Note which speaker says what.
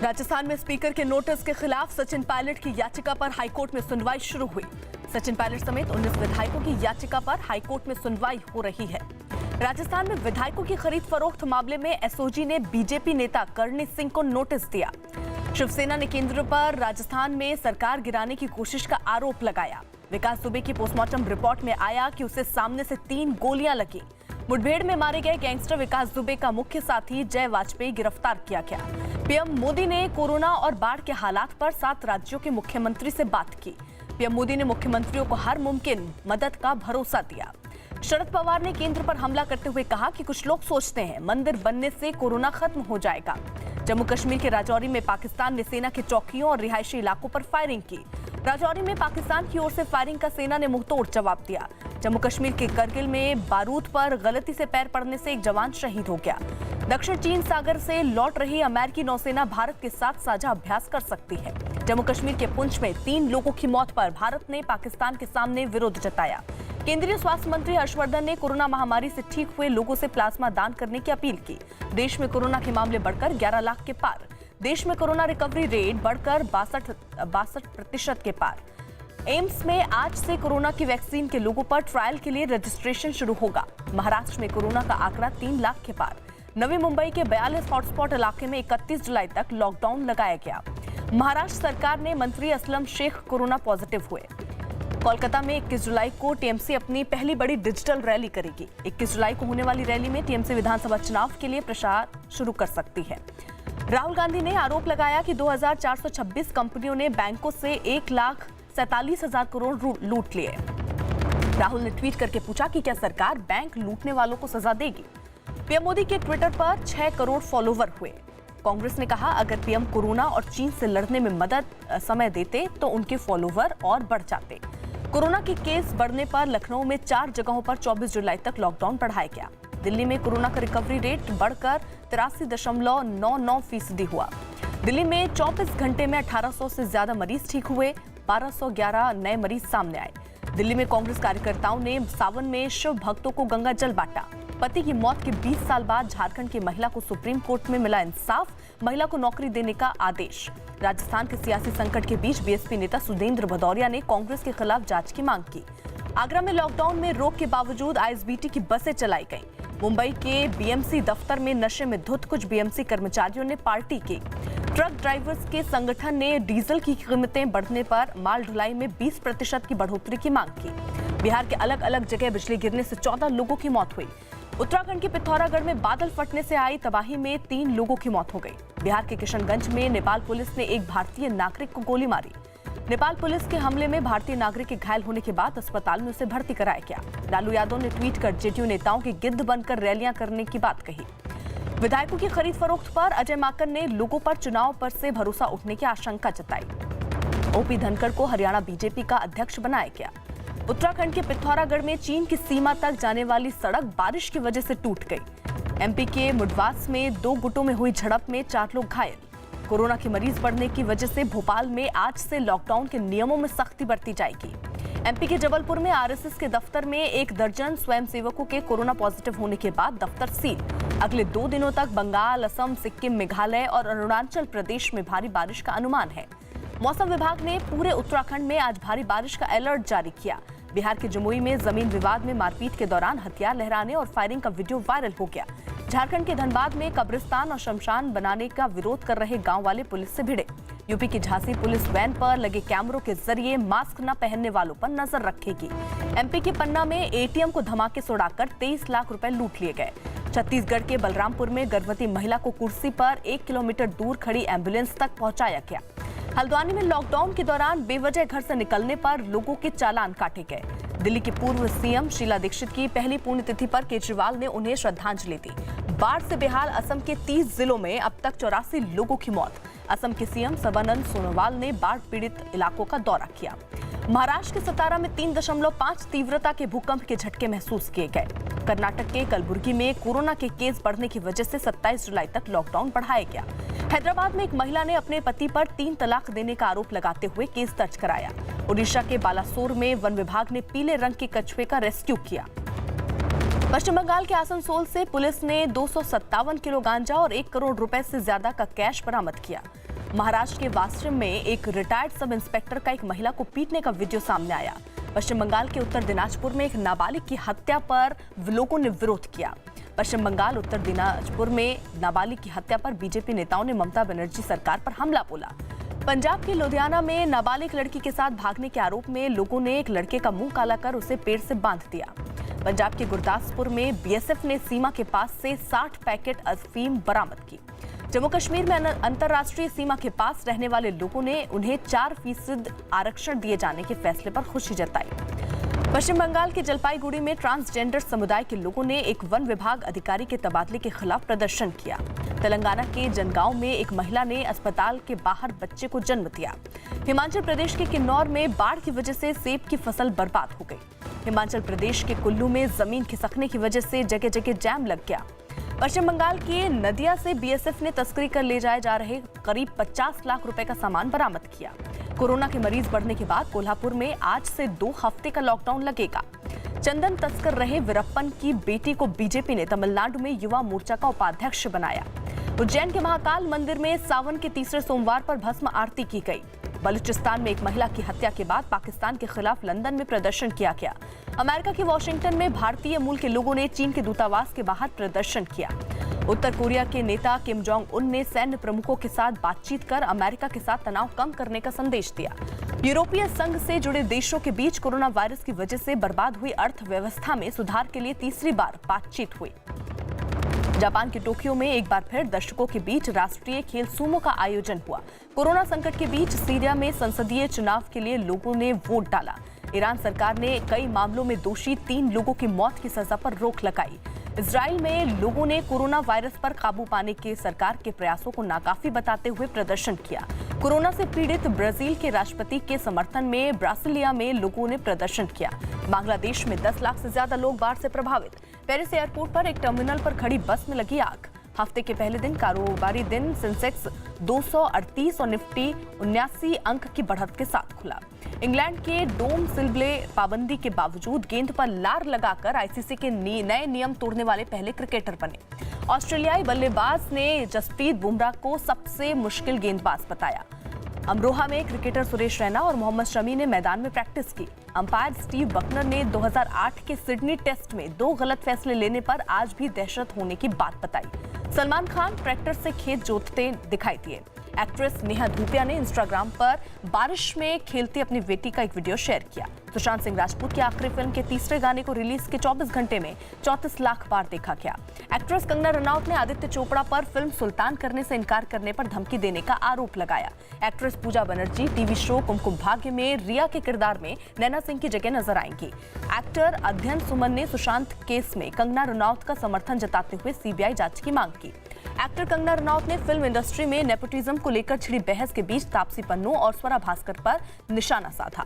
Speaker 1: राजस्थान में स्पीकर के नोटिस के खिलाफ सचिन पायलट की याचिका पर हाईकोर्ट में सुनवाई शुरू हुई। सचिन पायलट समेत 19 विधायकों की याचिका पर हाईकोर्ट में सुनवाई हो रही है। राजस्थान में विधायकों की खरीद फरोख्त मामले में एसओजी ने बीजेपी नेता करणी सिंह को नोटिस दिया। शिवसेना ने केंद्र पर राजस्थान में सरकार गिराने की कोशिश का आरोप लगाया। विकास दुबे की पोस्टमार्टम रिपोर्ट में आया कि उसे सामने से 3 गोलियां लगी। मुठभेड़ में मारे गए गैंगस्टर विकास दुबे का मुख्य साथी जय वाजपेयी गिरफ्तार किया गया। पीएम मोदी ने कोरोना और बाढ़ के हालात पर 7 राज्यों के मुख्यमंत्री से बात की। पीएम मोदी ने मुख्यमंत्रियों को हर मुमकिन मदद का भरोसा दिया। शरद पवार ने केंद्र पर हमला करते हुए कहा कि कुछ लोग सोचते हैं मंदिर बनने से कोरोना खत्म हो जाएगा। जम्मू कश्मीर के राजौरी में पाकिस्तान ने सेना की चौकियों और रिहायशी इलाकों पर फायरिंग की। राजौरी में पाकिस्तान की ओर से फायरिंग का सेना ने मुंहतोड़ जवाब दिया। जम्मू कश्मीर के करगिल में बारूद पर गलती से पैर पड़ने से एक जवान शहीद हो गया। दक्षिण चीन सागर से लौट रही अमेरिकी नौसेना भारत के साथ साझा अभ्यास कर सकती है। जम्मू कश्मीर के पुंछ में 3 लोगों की मौत पर भारत ने पाकिस्तान के सामने विरोध जताया। केंद्रीय स्वास्थ्य मंत्री हर्षवर्धन ने कोरोना महामारी से ठीक हुए लोगों से प्लाज्मा दान करने की अपील की। देश में कोरोना के मामले बढ़कर 11 लाख के पार। देश में कोरोना रिकवरी रेट बढ़कर 62% के पार। एम्स में आज से कोरोना की वैक्सीन के लोगों पर ट्रायल के लिए रजिस्ट्रेशन शुरू होगा। महाराष्ट्र में कोरोना का आंकड़ा 3 लाख के पार। नवी मुंबई के 42 हॉटस्पॉट इलाके में 31 जुलाई तक लॉकडाउन लगाया गया। महाराष्ट्र सरकार ने मंत्री असलम शेख कोरोना पॉजिटिव हुए। कोलकाता में 21 जुलाई को टीएमसी अपनी पहली बड़ी डिजिटल रैली करेगी। 21 जुलाई को होने वाली रैली में टीएमसी विधानसभा चुनाव के लिए प्रचार शुरू कर सकती है। राहुल गांधी ने आरोप लगाया कि 2426 कंपनियों ने बैंकों से 1,47,000 करोड़ लूट लिए। राहुल ने ट्वीट करके पूछा कि क्या सरकार बैंक लूटने वालों को सजा देगी। पीएम मोदी के ट्विटर पर 6 करोड़ फॉलोवर हुए। कांग्रेस ने कहा अगर पीएम कोरोना और चीन से लड़ने में समय देते तो उनके फॉलोवर और बढ़ जाते। कोरोना के केस बढ़ने पर लखनऊ में 4 जगहों पर 24 जुलाई तक लॉकडाउन बढ़ाया गया। दिल्ली में कोरोना का रिकवरी रेट बढ़कर 83.99% हुआ। दिल्ली में 24 घंटे में 1800 से ज्यादा मरीज ठीक हुए। 1211 नए मरीज सामने आए। दिल्ली में कांग्रेस कार्यकर्ताओं ने सावन में शिव भक्तों को गंगा जल बांटा। पति की मौत के 20 साल बाद झारखंड की महिला को सुप्रीम कोर्ट में मिला इंसाफ। महिला को नौकरी देने का आदेश। राजस्थान के सियासी संकट के बीच बीएसपी नेता सुदेंद्र भदौरिया ने कांग्रेस के खिलाफ जांच की मांग की। आगरा में लॉकडाउन में रोक के बावजूद आईएसबीटी की बसें चलाई गईं। मुंबई के बीएमसी दफ्तर में नशे में धुत कुछ बीएमसी कर्मचारियों ने पार्टी की। ट्रक ड्राइवर्स के संगठन ने डीजल की कीमतें बढ़ने पर माल ढुलाई में 20% की बढ़ोतरी की मांग की। बिहार के अलग अलग जगह बिजली गिरने से 14 लोगों की मौत हुई। उत्तराखंड के पिथौरागढ़ में बादल फटने से आई तबाही में 3 लोगों की मौत हो गई। बिहार के किशनगंज में नेपाल पुलिस ने एक भारतीय नागरिक को गोली मारी। नेपाल पुलिस के हमले में भारतीय नागरिक के घायल होने के बाद अस्पताल में उसे भर्ती कराया गया। लालू यादव ने ट्वीट कर जेडीयू नेताओं की गिद्ध बनकर रैलियां करने की बात कही। विधायकों की खरीद फरोख्त पर अजय माकन ने लोगों पर चुनाव पर से भरोसा उठने की आशंका जताई। ओपी धनखड़ को हरियाणा बीजेपी का अध्यक्ष बनाया गया। उत्तराखंड के पिथौरागढ़ में चीन की सीमा तक जाने वाली सड़क बारिश की वजह से टूट गई। एमपी के मुडवास में 2 गुटों में हुई झड़प में 4 लोग घायल। कोरोना के मरीज बढ़ने की वजह से भोपाल में आज से लॉकडाउन के नियमों में सख्ती बरती जाएगी। एमपी के जबलपुर में आरएसएस के दफ्तर में 1 दर्जन स्वयंसेवकों के कोरोना पॉजिटिव होने के बाद दफ्तर सील। अगले 2 दिनों तक बंगाल, असम, सिक्किम, मेघालय और अरुणाचल प्रदेश में भारी बारिश का अनुमान है। मौसम विभाग ने पूरे उत्तराखंड में आज भारी बारिश का अलर्ट जारी किया। बिहार के जमुई में जमीन विवाद में मारपीट के दौरान हथियार लहराने और फायरिंग का वीडियो वायरल हो गया। झारखंड के धनबाद में कब्रिस्तान और शमशान बनाने का विरोध कर रहे गांव वाले पुलिस से भिड़े। यूपी की झांसी पुलिस वैन पर लगे कैमरों के जरिए मास्क न पहनने वालों पर नजर रखेगी। एमपी के पन्ना में एटीएम को धमाके से उड़ाकर 23 लाख रुपए लूट लिए गए। छत्तीसगढ़ के बलरामपुर में गर्भवती महिला को कुर्सी पर 1 किलोमीटर दूर खड़ी एम्बुलेंस तक पहुंचाया गया। हल्द्वानी में लॉकडाउन के दौरान बेवजह घर से निकलने पर लोगों के चालान काटे गए। दिल्ली की पूर्व सीएम शीला दीक्षित की पहली पुण्यतिथि पर केजरीवाल ने उन्हें श्रद्धांजलि दी। बाढ़ से बेहाल असम के 30 जिलों में अब तक 84 लोगों की मौत। असम के सीएम सर्बानंद सोनोवाल ने बाढ़ पीड़ित इलाकों का दौरा किया। महाराष्ट्र के सतारा में 3.5 तीव्रता के भूकंप के झटके महसूस किए गए। कर्नाटक के कलबुर्गी में कोरोना के केस बढ़ने की वजह से 27 जुलाई तक लॉकडाउन बढ़ाया गया। हैदराबाद में एक महिला ने अपने पति पर 3 तलाक देने का आरोप लगाते हुए केस दर्ज कराया। ओडिशा के बालासोर में वन विभाग ने पीले रंग के कछुए का रेस्क्यू किया। पश्चिम बंगाल के आसनसोल से पुलिस ने 257 किलो गांजा और 1 करोड़ रुपए से ज्यादा का कैश बरामद किया। महाराष्ट्र के वाशिम में एक रिटायर्ड सब इंस्पेक्टर का एक महिला को पीटने का वीडियो सामने आया। पश्चिम बंगाल के उत्तर दिनाजपुर में एक नाबालिग की हत्या पर लोगों ने विरोध किया। पश्चिम बंगाल उत्तर दिनाजपुर में नाबालिग की हत्या पर बीजेपी नेताओं ने ममता बनर्जी सरकार पर हमला बोला। पंजाब के लुधियाना में नाबालिग लड़की के साथ भागने के आरोप में लोगों ने एक लड़के का मुंह काला कर उसे पेड़ से बांध दिया। पंजाब के गुरदासपुर में बीएसएफ ने सीमा के पास से 60 पैकेट अफीम बरामद की। जम्मू कश्मीर में अंतर्राष्ट्रीय सीमा के पास रहने वाले लोगों ने उन्हें 4% आरक्षण दिए जाने के फैसले पर खुशी जताई। पश्चिम बंगाल के जलपाईगुड़ी में ट्रांसजेंडर समुदाय के लोगों ने एक वन विभाग अधिकारी के तबादले के खिलाफ प्रदर्शन किया। तेलंगाना के जनगांव में एक महिला ने अस्पताल के बाहर बच्चे को जन्म दिया। हिमाचल प्रदेश के किन्नौर में बाढ़ की वजह से सेब की फसल बर्बाद हो गई। हिमाचल प्रदेश के कुल्लू में जमीन खिसकने की वजह से जगह जगह जैम लग गया। पश्चिम बंगाल के नदिया से बीएसएफ ने तस्करी कर ले जाए जा रहे करीब 50 लाख रुपए का सामान बरामद किया। कोरोना के मरीज बढ़ने के बाद कोल्हापुर में आज से 2 हफ्ते का लॉकडाउन लगेगा। चंदन तस्कर रहे वीरप्पन की बेटी को बीजेपी ने तमिलनाडु में युवा मोर्चा का उपाध्यक्ष बनाया। उज्जैन के महाकाल मंदिर में सावन के तीसरे सोमवार पर भस्म आरती की गई। बलूचिस्तान में एक महिला की हत्या के बाद पाकिस्तान के खिलाफ लंदन में प्रदर्शन किया गया। अमेरिका के वॉशिंगटन में भारतीय मूल के लोगों ने चीन के दूतावास के बाहर प्रदर्शन किया। उत्तर कोरिया के नेता किम जोंग उन ने सैन्य प्रमुखों के साथ बातचीत कर अमेरिका के साथ तनाव कम करने का संदेश दिया। यूरोपीय संघ से जुड़े देशों के बीच कोरोना वायरस की वजह से बर्बाद हुई अर्थव्यवस्था में सुधार के लिए तीसरी बार बातचीत हुई। जापान के टोक्यो में एक बार फिर दर्शकों के बीच राष्ट्रीय खेल सूमो का आयोजन हुआ। कोरोना संकट के बीच सीरिया में संसदीय चुनाव के लिए लोगों ने वोट डाला। ईरान सरकार ने कई मामलों में दोषी 3 लोगों की मौत की सजा पर रोक लगाई। इजराइल में लोगों ने कोरोना वायरस पर काबू पाने के सरकार के प्रयासों को नाकाफी बताते हुए प्रदर्शन किया। कोरोना से पीड़ित ब्राजील के राष्ट्रपति के समर्थन में ब्रासिलिया में लोगों ने प्रदर्शन किया। बांग्लादेश में 10 लाख से ज्यादा लोग बाढ़ से प्रभावित। पेरिस एयरपोर्ट पर एक टर्मिनल पर खड़ी बस में लगी आग। हफ्ते के पहले दिन कारोबारी दिन सेंसेक्स 238 और निफ्टी 79 अंक की बढ़त के साथ खुला। इंग्लैंड के डोम सिल्बले पाबंदी के बावजूद गेंद पर लार लगाकर आईसीसी के नए नियम तोड़ने वाले पहले क्रिकेटर बने। ऑस्ट्रेलियाई बल्लेबाज ने जसप्रीत बुमराह को सबसे मुश्किल गेंदबाज बताया। अमरोहा में क्रिकेटर सुरेश रैना और मोहम्मद शमी ने मैदान में प्रैक्टिस की। अंपायर स्टीव बकनर ने 2008 के सिडनी टेस्ट में 2 गलत फैसले लेने पर आज भी दहशत होने की बात बताई। सलमान खान ट्रैक्टर से खेत जोतते दिखाई दिए। एक्ट्रेस नेहा धूपिया ने इंस्टाग्राम पर बारिश में खेलती अपनी बेटी का एक वीडियो शेयर किया। सुशांत सिंह राजपूत की आखिरी फिल्म के तीसरे गाने को रिलीज के 24 घंटे में 34 लाख बार देखा गया। एक्ट्रेस कंगना रनौत ने आदित्य चोपड़ा पर फिल्म सुल्तान करने से इनकार करने पर धमकी देने का आरोप लगाया। एक्ट्रेस पूजा बनर्जी टीवी शो कुमकुम भाग्य में रिया के किरदार में नैना सिंह की जगह नजर आएंगी। एक्टर अध्ययन सुमन ने सुशांत केस में कंगना रनौत का समर्थन जताते हुए सीबीआई जांच की मांग की। एक्टर कंगना रनौत ने फिल्म इंडस्ट्री में नेपोटिज्म को लेकर छिड़ी बहस के बीच तापसी पन्नू और स्वरा भास्कर पर निशाना साधा।